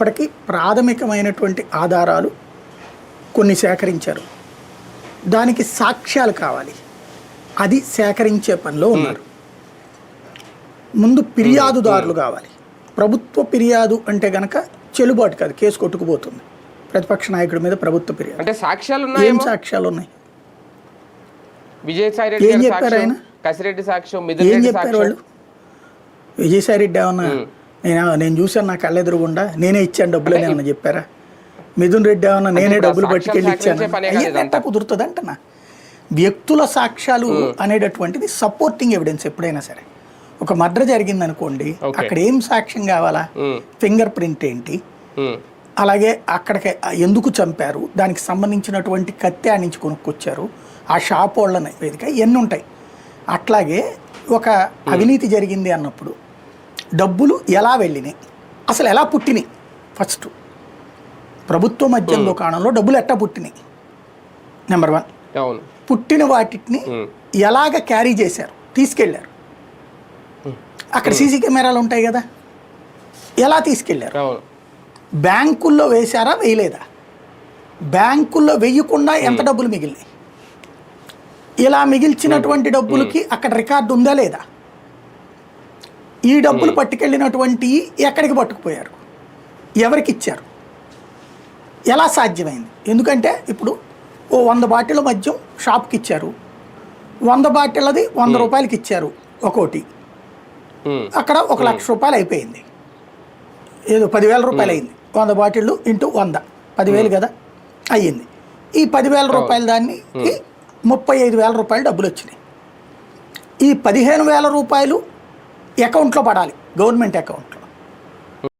ఇప్పటికీ ప్రాథమికమైనటువంటి ఆధారాలు కొన్ని సేకరించారు. దానికి సాక్ష్యాలు కావాలి. అది సేకరించే పనిలో ఉన్నారు. ముందు ఫిర్యాదుదారులు కావాలి. ప్రభుత్వ ఫిర్యాదు అంటే గనక చెల్లుబాటు కాదు, కేసు కొట్టుకుపోతుంది. ప్రతిపక్ష నాయకుడి మీద ప్రభుత్వ ఫిర్యాదు అంటే సాక్ష్యాలు ఏం సాక్ష్యాలు ఉన్నాయి? విజయసాయి రెడ్డి ఏం చెప్పారు ఆయన? కసిరెడ్డి సాక్ష్యం, ఏం చెప్పారు వాళ్ళు? విజయసాయి రెడ్డి ఏమన్నా నేను చూశాను నా కళ్ళెదురుగుండా, నేనే ఇచ్చాను డబ్బులు అని ఏమన్నా చెప్పారా? మిథున్ రెడ్డి ఏమన్నా నేనే డబ్బులు పట్టుకెళ్ళి ఇచ్చాను? ఎంత కుదురుతుంది అంటనా? వ్యక్తుల సాక్ష్యాలు అనేటటువంటిది సపోర్టింగ్ ఎవిడెన్స్. ఎప్పుడైనా సరే ఒక మర్డర్ జరిగింది అనుకోండి, అక్కడ ఏం సాక్ష్యం కావాలా? ఫింగర్ ప్రింట్ ఏంటి, అలాగే అక్కడికి ఎందుకు చంపారు, దానికి సంబంధించినటువంటి కత్తి నుంచి కొనుక్కొచ్చారు, ఆ షాప్ వాళ్ళని వేదిక, ఇవన్నీ ఉంటాయి. అట్లాగే ఒక అవినీతి జరిగింది అన్నప్పుడు డబ్బులు ఎలా వెళ్ళినాయి, అసలు ఎలా పుట్టినాయి, ఫస్ట్ ప్రభుత్వ మద్యం దుకాణంలో డబ్బులు ఎట్టా పుట్టినాయి, నెంబర్ 1. పుట్టిన వాటిని ఎలాగ క్యారీ చేశారు, తీసుకెళ్లారు, అక్కడ సీసీ కెమెరాలు ఉంటాయి కదా, ఎలా తీసుకెళ్లారు, బ్యాంకుల్లో వేశారా వేయలేదా, బ్యాంకుల్లో వేయకుండా ఎంత డబ్బులు మిగిలినాయి, ఇలా మిగిల్చినటువంటి డబ్బులకి అక్కడ రికార్డు ఉందా లేదా, ఈ డబ్బులు పట్టుకెళ్ళినటువంటి ఎక్కడికి పట్టుకుపోయారు, ఎవరికి ఇచ్చారు, ఎలా సాధ్యమైంది? ఎందుకంటే ఇప్పుడు ఓ 100 బాటిల్ మద్యం షాప్కి ఇచ్చారు, 100 బాటిల్ది 100 రూపాయలకి ఇచ్చారు ఒక్కోటి, అక్కడ 1 లక్ష రూపాయలు అయిపోయింది, ఏదో 10,000 రూపాయలు అయింది. 100 బాటిళ్ళు ఇంటూ 100 10,000 కదా అయ్యింది. ఈ 10,000 రూపాయల దానికి 35,000 రూపాయలు డబ్బులు వచ్చినాయి. ఈ 15,000 రూపాయలు అకౌంట్లో పడాలి, గవర్నమెంట్ అకౌంట్లో.